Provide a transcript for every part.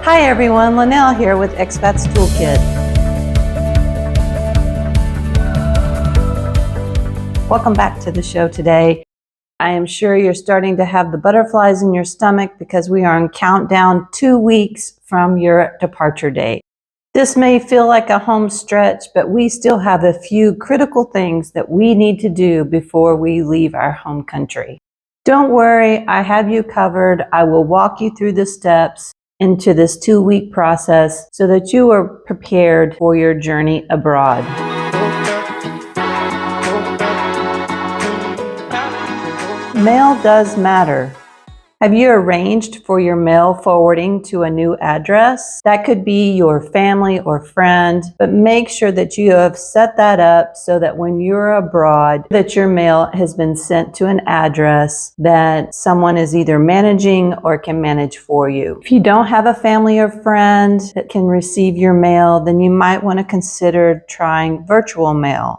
Hi everyone, Lanell here with Expats Toolkit. Welcome back to the show today. I am sure you're starting to have the butterflies in your stomach because we are on countdown 2 weeks from your departure date. This may feel like a home stretch, but we still have a few critical things that we need to do before we leave our home country. Don't worry, I have you covered. I will walk you through the steps into this 2-week process so that you are prepared for your journey abroad. Mail does matter. Have you arranged for your mail forwarding to a new address? That could be your family or friend, but make sure that you have set that up so that when you're abroad, that your mail has been sent to an address that someone is either managing or can manage for you. If you don't have a family or friend that can receive your mail, then you might want to consider trying virtual mail.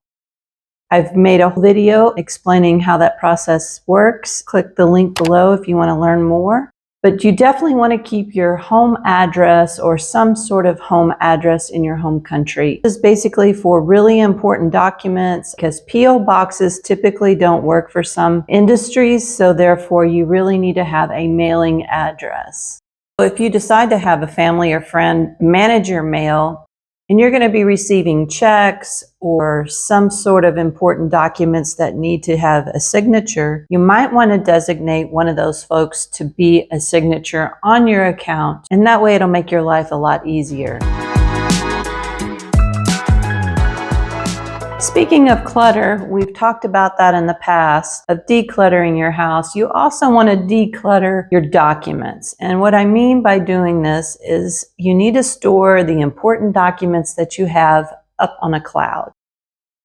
I've made a video explaining how that process works. Click the link below if you want to learn more. But you definitely want to keep your home address or some sort of home address in your home country. This is basically for really important documents because P.O. boxes typically don't work for some industries, so therefore you really need to have a mailing address. So if you decide to have a family or friend manage your mail, and you're going to be receiving checks or some sort of important documents that need to have a signature, you might want to designate one of those folks to be a signature on your account, and that way it'll make your life a lot easier. Speaking of clutter, we've talked about that in the past, of decluttering your house. You also want to declutter your documents. And what I mean by doing this is you need to store the important documents that you have up on a cloud.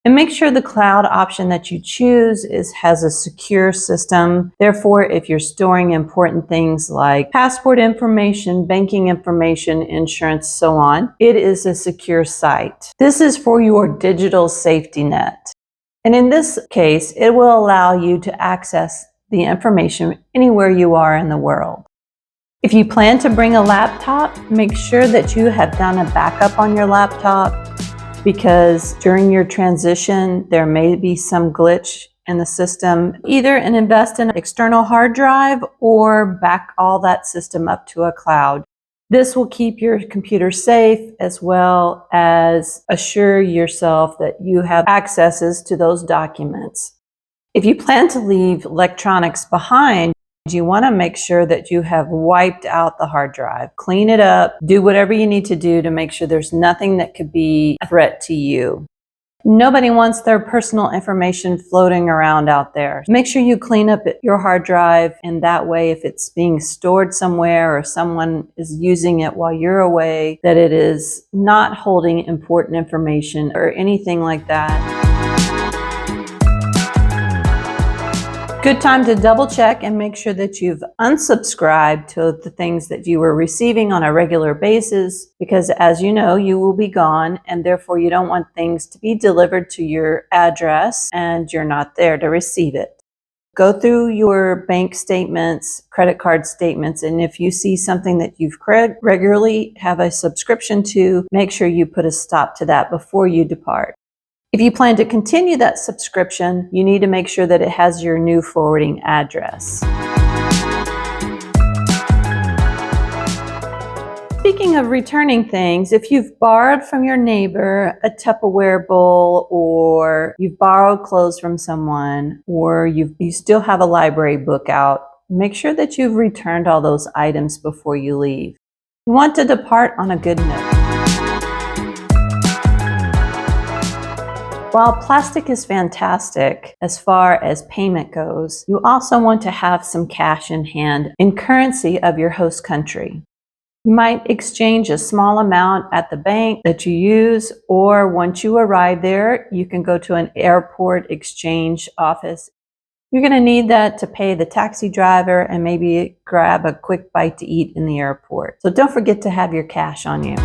And make sure the cloud option that you choose has a secure system. Therefore, if you're storing important things like passport information, banking information, insurance, so on, it is a secure site. This is for your digital safety net. And in this case, it will allow you to access the information anywhere you are in the world. If you plan to bring a laptop, make sure that you have done a backup on your laptop, because during your transition, there may be some glitch in the system. Either invest in an external hard drive or back all that system up to a cloud. This will keep your computer safe as well as assure yourself that you have accesses to those documents. If you plan to leave electronics behind, you want to make sure that you have wiped out the hard drive. Clean it up, do whatever you need to do to make sure there's nothing that could be a threat to you. Nobody wants their personal information floating around out there. Make sure you clean up your hard drive, and that way if it's being stored somewhere or someone is using it while you're away, that it is not holding important information or anything like that. Good time to double check and make sure that you've unsubscribed to the things that you were receiving on a regular basis, because as you know, you will be gone and therefore you don't want things to be delivered to your address and you're not there to receive it. Go through your bank statements, credit card statements, and if you see something that you've regularly have a subscription to, make sure you put a stop to that before you depart. If you plan to continue that subscription, you need to make sure that it has your new forwarding address. Speaking of returning things, if you've borrowed from your neighbor a Tupperware bowl, or you've borrowed clothes from someone, or you still have a library book out, make sure that you've returned all those items before you leave. You want to depart on a good note. While plastic is fantastic as far as payment goes, you also want to have some cash in hand in currency of your host country. You might exchange a small amount at the bank that you use, or once you arrive there, you can go to an airport exchange office. You're going to need that to pay the taxi driver and maybe grab a quick bite to eat in the airport. So don't forget to have your cash on you.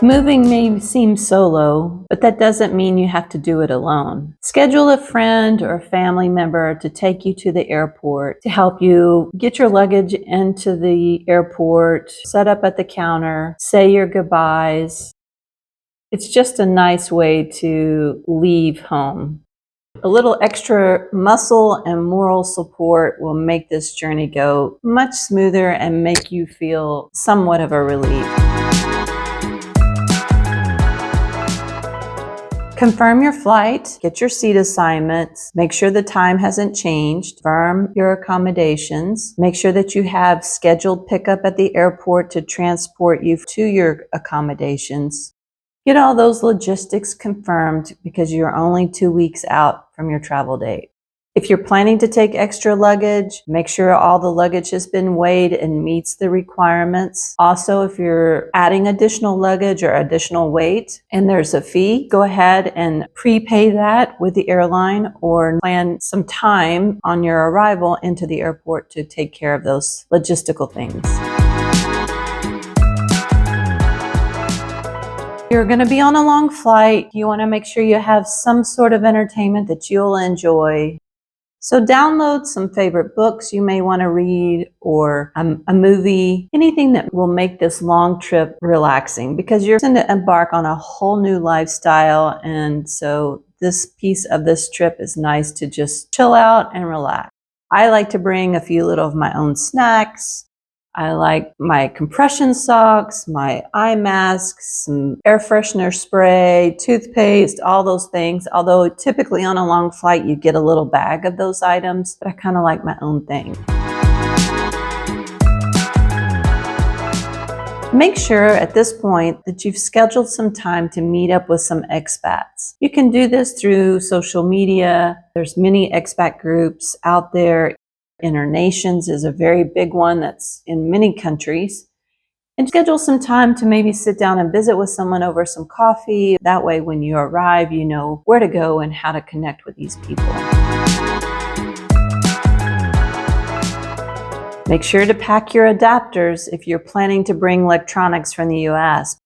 Moving may seem solo, but that doesn't mean you have to do it alone. Schedule a friend or a family member to take you to the airport to help you get your luggage into the airport, set up at the counter, say your goodbyes. It's just a nice way to leave home. A little extra muscle and moral support will make this journey go much smoother and make you feel somewhat of a relief. Confirm your flight, get your seat assignments, make sure the time hasn't changed, confirm your accommodations, make sure that you have scheduled pickup at the airport to transport you to your accommodations. Get all those logistics confirmed because you're only 2 weeks out from your travel date. If you're planning to take extra luggage, make sure all the luggage has been weighed and meets the requirements. Also, if you're adding additional luggage or additional weight and there's a fee, go ahead and prepay that with the airline or plan some time on your arrival into the airport to take care of those logistical things. You're going to be on a long flight. You want to make sure you have some sort of entertainment that you'll enjoy. So download some favorite books you may want to read or a movie, anything that will make this long trip relaxing because you're going to embark on a whole new lifestyle. And so this piece of this trip is nice to just chill out and relax. I like to bring a few little of my own snacks. I like my compression socks, my eye masks, some air freshener spray, toothpaste, all those things. Although typically on a long flight, you get a little bag of those items, but I kind of like my own thing. Make sure at this point that you've scheduled some time to meet up with some expats. You can do this through social media. There's many expat groups out there. Internations is a very big one that's in many countries. And schedule some time to maybe sit down and visit with someone over some coffee. That way, when you arrive, you know where to go and how to connect with these people. Make sure to pack your adapters if you're planning to bring electronics from the US.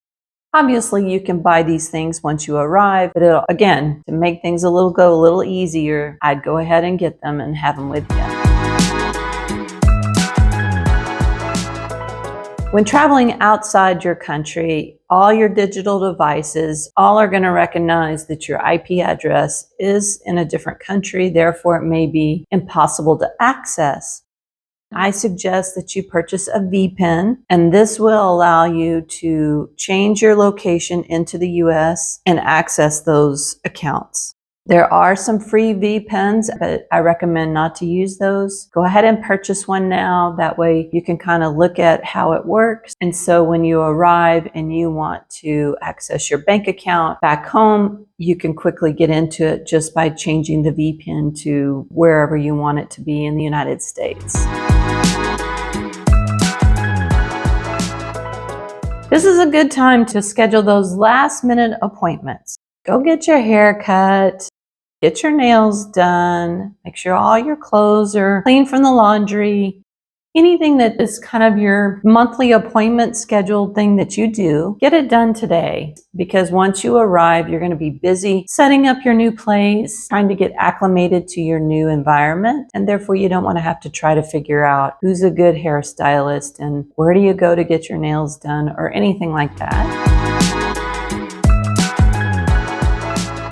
Obviously, you can buy these things once you arrive, but again, to make things go a little easier, I'd go ahead and get them and have them with you. When traveling outside your country, all your digital devices, all are going to recognize that your IP address is in a different country, therefore it may be impossible to access. I suggest that you purchase a VPN, and this will allow you to change your location into the US and access those accounts. There are some free VPNs, but I recommend not to use those. Go ahead and purchase one now. That way you can kind of look at how it works. And so when you arrive and you want to access your bank account back home, you can quickly get into it just by changing the VPN to wherever you want it to be in the United States. This is a good time to schedule those last-minute appointments. Go get your hair cut. Get your nails done, make sure all your clothes are clean from the laundry. Anything that is kind of your monthly appointment scheduled thing that you do, get it done today. Because once you arrive, you're going to be busy setting up your new place, trying to get acclimated to your new environment. And therefore, you don't want to have to try to figure out who's a good hairstylist and where do you go to get your nails done or anything like that.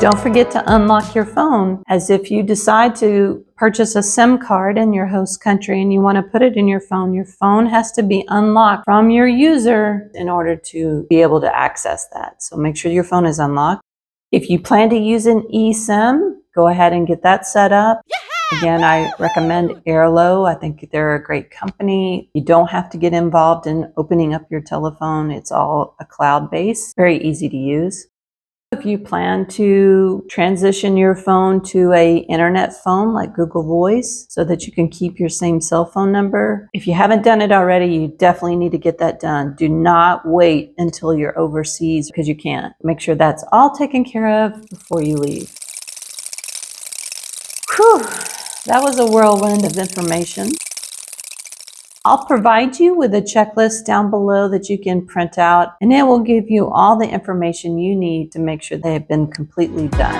Don't forget to unlock your phone, as if you decide to purchase a SIM card in your host country and you want to put it in your phone has to be unlocked from your user in order to be able to access that. So make sure your phone is unlocked. If you plan to use an eSIM, go ahead and get that set up. Again, I recommend Airlo. I think they're a great company. You don't have to get involved in opening up your telephone. It's all a cloud-based, very easy to use. If you plan to transition your phone to an internet phone like Google Voice so that you can keep your same cell phone number, if you haven't done it already, you definitely need to get that done. Do not wait until you're overseas because you can't. Make sure that's all taken care of before you leave. Whew, that was a whirlwind of information. I'll provide you with a checklist down below that you can print out, and it will give you all the information you need to make sure they have been completely done.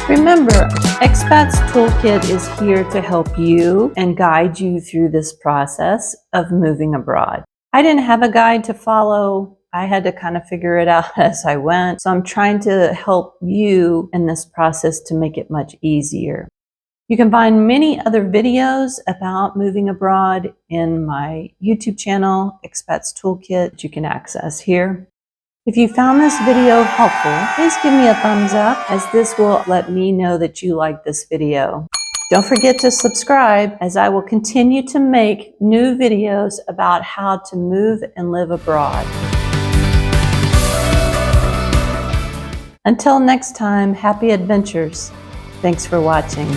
Remember, Expats Toolkit is here to help you and guide you through this process of moving abroad. I didn't have a guide to follow. I had to kind of figure it out as I went. So I'm trying to help you in this process to make it much easier. You can find many other videos about moving abroad in my YouTube channel, Expats Toolkit, that you can access here. If you found this video helpful, please give me a thumbs up, as this will let me know that you like this video. Don't forget to subscribe, as I will continue to make new videos about how to move and live abroad. Until next time, happy adventures. Thanks for watching.